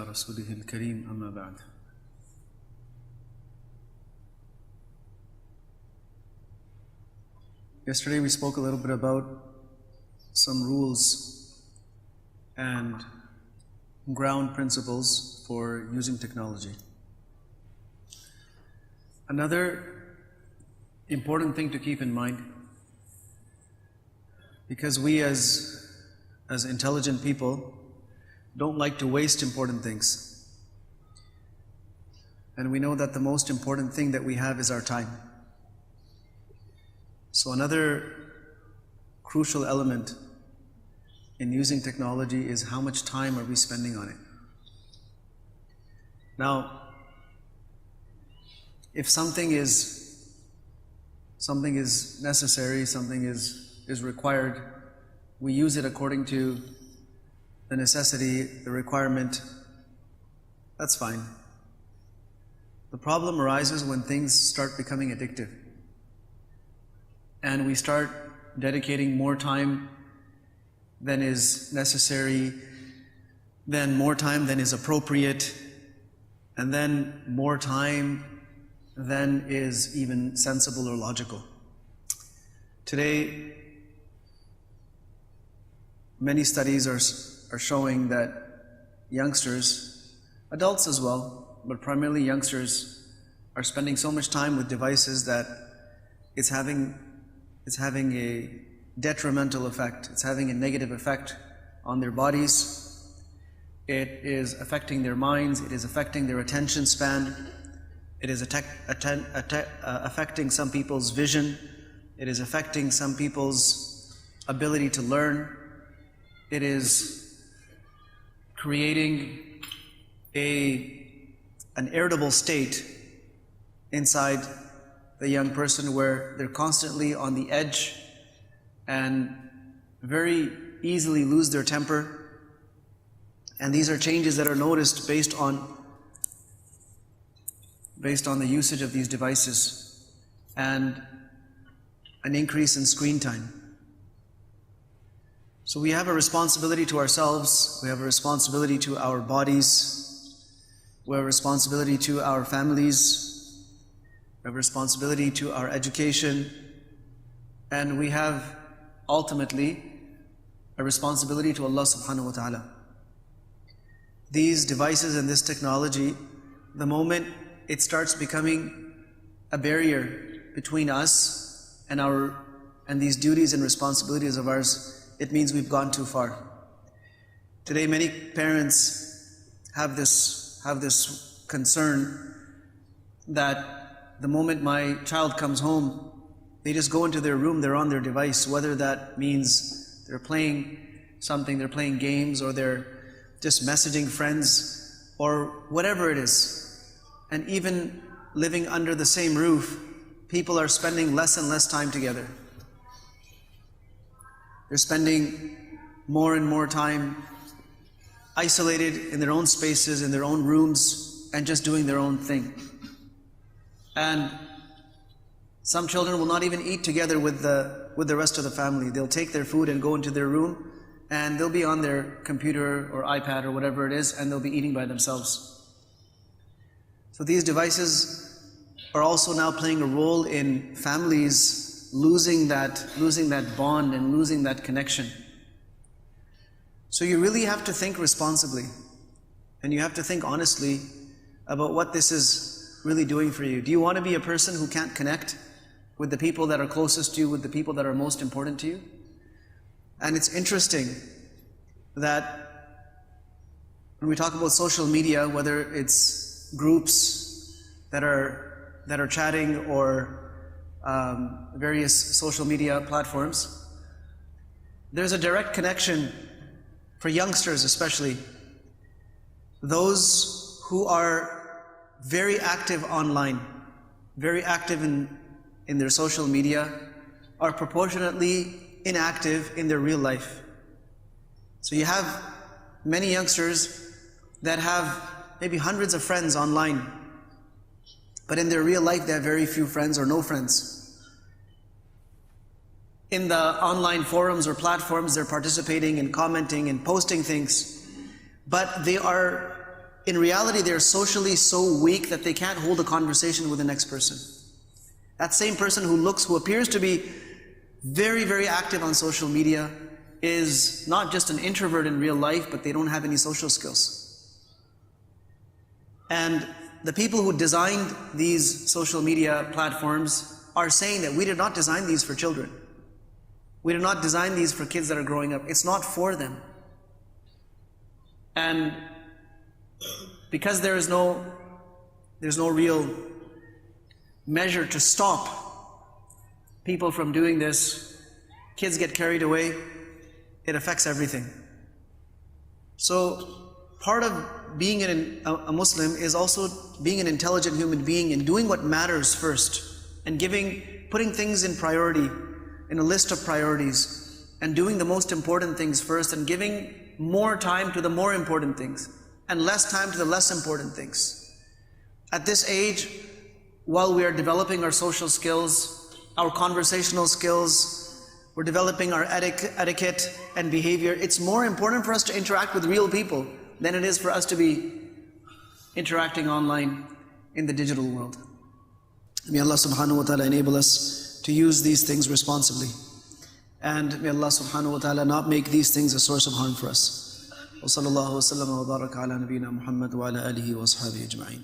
رسوله الكريم أما بعد. Yesterday we spoke a little bit about some rules and ground principles for using technology. Another important thing to keep in mind, because we as intelligent people don't like to waste important things. And we know that the most important thing that we have is our time. So another crucial element in using technology is how much time are we spending on it. Now, if something is necessary, something is required, we use it according to the necessity, the requirement, that's fine. The problem arises when things start becoming addictive and we start dedicating more time than is necessary, then more time than is appropriate, and then more time than is even sensible or logical. Today, many studies are showing that youngsters, adults as well, but primarily youngsters, are spending so much time with devices that it's having a detrimental effect. It's having a negative effect on their bodies. It is affecting their minds. It is affecting their attention span. It is affecting some people's vision. It is affecting some people's ability to learn. It is creating an irritable state inside the young person where they're constantly on the edge and very easily lose their temper. And these are changes that are noticed based on the usage of these devices and an increase in screen time. So we have a responsibility to ourselves, we have a responsibility to our bodies, we have a responsibility to our families, we have a responsibility to our education, and we have ultimately a responsibility to Allah subhanahu wa ta'ala. These devices and this technology, the moment it starts becoming a barrier between us and these duties and responsibilities of ours, it means we've gone too far. Today many parents have this concern that the moment my child comes home, they just go into their room, they're on their device, whether that means they're playing something, they're playing games, or they're just messaging friends, or whatever it is. And even living under the same roof, people are spending less and less time together. They're spending more and more time isolated in their own spaces, in their own rooms, and just doing their own thing. And some children will not even eat together with the rest of the family. They'll take their food and go into their room, and they'll be on their computer or iPad or whatever it is, and they'll be eating by themselves. So these devices are also now playing a role in families losing that bond and losing that connection. So you really have to think responsibly, and you have to think honestly about what this is really doing for you. Do you want to be a person who can't connect with the people that are closest to you, with the people that are most important to you? And it's interesting that when we talk about social media, whether it's groups that are chatting or various social media platforms, there's a direct connection for youngsters especially. Those who are very active online, very active in their social media, are proportionately inactive in their real life. So you have many youngsters that have maybe hundreds of friends online, but in their real life they have very few friends or no friends. In the online forums or platforms, they're participating and commenting and posting things, but they are in reality they're socially so weak that they can't hold a conversation with the next person. That same person who appears to be very, very active on social media is not just an introvert in real life, but they don't have any social skills. And the people who designed these social media platforms are saying that we did not design these for children. We did not design these for kids that are growing up. It's not for them. And because there's no real measure to stop people from doing this, kids get carried away, it affects everything. So part of being a Muslim is also being an intelligent human being and doing what matters first, and putting things in priority, in a list of priorities, and doing the most important things first, and giving more time to the more important things and less time to the less important things. At this age, while we are developing our social skills, our conversational skills, we're developing our etiquette and behavior, it's more important for us to interact with real people than it is for us to be interacting online in the digital world. May Allah subhanahu wa ta'ala enable us to use these things responsibly. And may Allah subhanahu wa ta'ala not make these things a source of harm for us. Wa sallallahu wa sallam wa baraka ala nabiyyina Muhammad wa ala alihi wa ashabihi ajma'in.